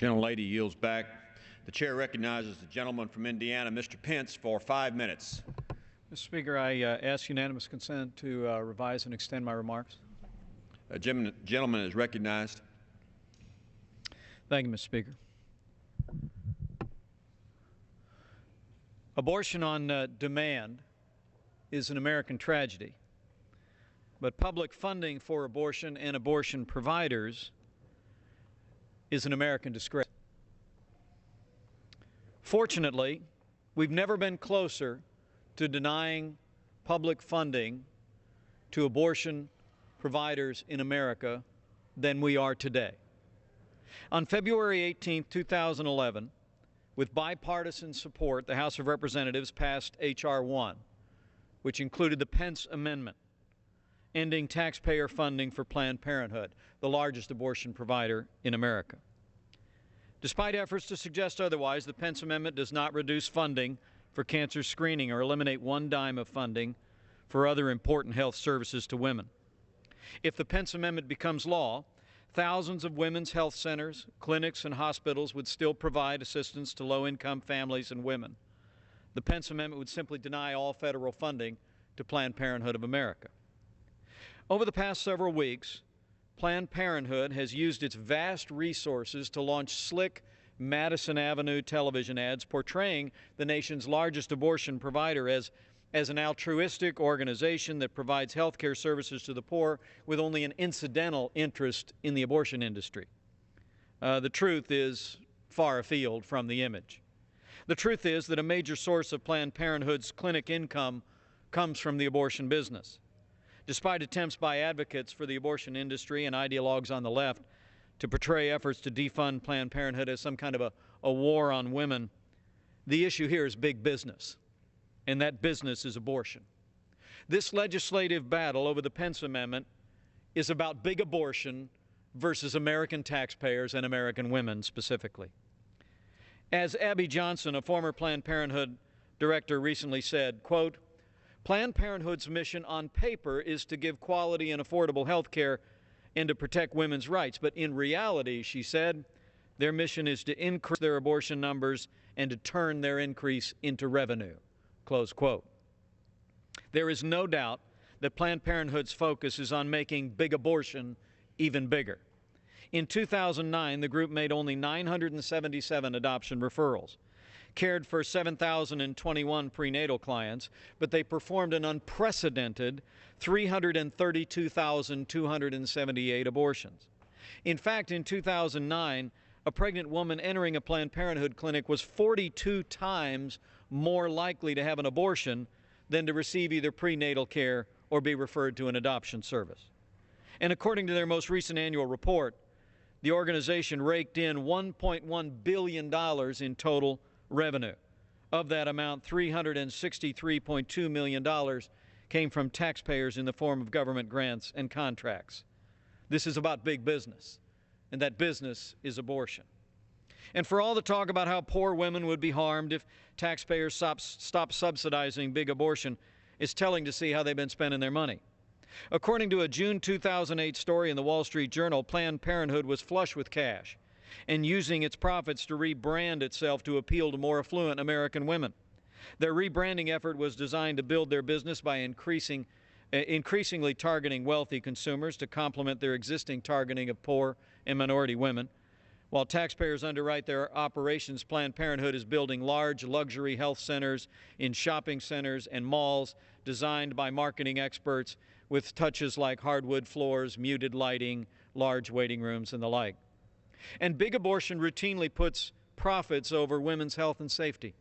Gentlelady yields back. The chair recognizes the gentleman from Indiana, Mr. Pence, for 5 minutes. Mr. Speaker, I ask unanimous consent to revise and extend my remarks. Gentleman is recognized. Thank you, Mr. Speaker. Abortion on demand is an American tragedy, but public funding for abortion and abortion providers is an American disgrace. Fortunately, we've never been closer to denying public funding to abortion providers in America than we are today. On February 18, 2011, with bipartisan support, the House of Representatives passed H.R. 1, which included the Pence Amendment, ending taxpayer funding for Planned Parenthood, the largest abortion provider in America. Despite efforts to suggest otherwise, the Pence Amendment does not reduce funding for cancer screening or eliminate one dime of funding for other important health services to women. If the Pence Amendment becomes law, thousands of women's health centers, clinics, and hospitals would still provide assistance to low-income families and women. The Pence Amendment would simply deny all federal funding to Planned Parenthood of America. Over the past several weeks, Planned Parenthood has used its vast resources to launch slick Madison Avenue television ads portraying the nation's largest abortion provider as an altruistic organization that provides health care services to the poor with only an incidental interest in the abortion industry. The truth is far afield from the image. The truth is that a major source of Planned Parenthood's clinic income comes from the abortion business. Despite attempts by advocates for the abortion industry and ideologues on the left to portray efforts to defund Planned Parenthood as some kind of a war on women, the issue here is big business, and that business is abortion. This legislative battle over the Pence Amendment is about big abortion versus American taxpayers and American women specifically. As Abby Johnson, a former Planned Parenthood director, recently said, quote, "Planned Parenthood's mission on paper is to give quality and affordable health care and to protect women's rights. But in reality," she said, "their mission is to increase their abortion numbers and to turn their increase into revenue." Close quote. There is no doubt that Planned Parenthood's focus is on making big abortion even bigger. In 2009, the group made only 977 adoption referrals, cared for 7,021 prenatal clients, but they performed an unprecedented 332,278 abortions. In fact, in 2009, a pregnant woman entering a Planned Parenthood clinic was 42 times more likely to have an abortion than to receive either prenatal care or be referred to an adoption service. And according to their most recent annual report, the organization raked in $1.1 billion in total revenue. Of that amount, $363.2 million came from taxpayers in the form of government grants and contracts. This is about big business, and that business is abortion. And for all the talk about how poor women would be harmed if taxpayers stop subsidizing big abortion, it's telling to see how they've been spending their money. According to a June 2008 story in the Wall Street Journal, Planned Parenthood was flush with cash and using its profits to rebrand itself to appeal to more affluent American women. Their rebranding effort was designed to build their business by increasingly targeting wealthy consumers to complement their existing targeting of poor and minority women. While taxpayers underwrite their operations, Planned Parenthood is building large luxury health centers in shopping centers and malls designed by marketing experts with touches like hardwood floors, muted lighting, large waiting rooms, and the like. And big abortion routinely puts profits over women's health and safety.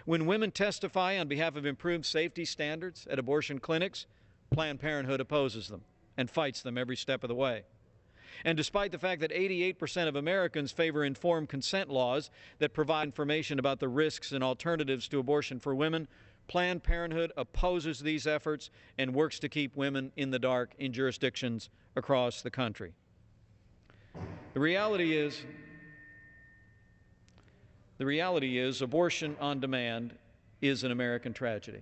When women testify on behalf of improved safety standards at abortion clinics, Planned Parenthood opposes them and fights them every step of the way. And despite the fact that 88% of Americans favor informed consent laws that provide information about the risks and alternatives to abortion for women, Planned Parenthood opposes these efforts and works to keep women in the dark in jurisdictions across the country. The reality is abortion on demand is an American tragedy,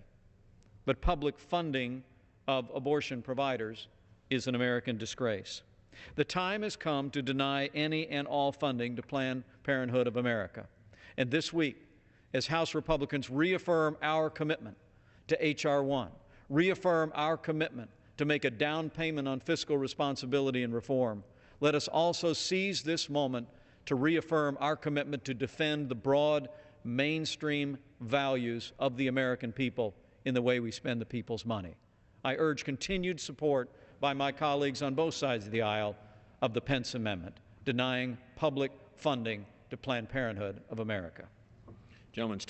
but public funding of abortion providers is an American disgrace. The time has come to deny any and all funding to Planned Parenthood of America. And this week, as House Republicans reaffirm our commitment to H.R. 1, reaffirm our commitment to make a down payment on fiscal responsibility and reform, let us also seize this moment to reaffirm our commitment to defend the broad, mainstream values of the American people in the way we spend the people's money. I urge continued support by my colleagues on both sides of the aisle of the Pence Amendment, denying public funding to Planned Parenthood of America. Gentleman's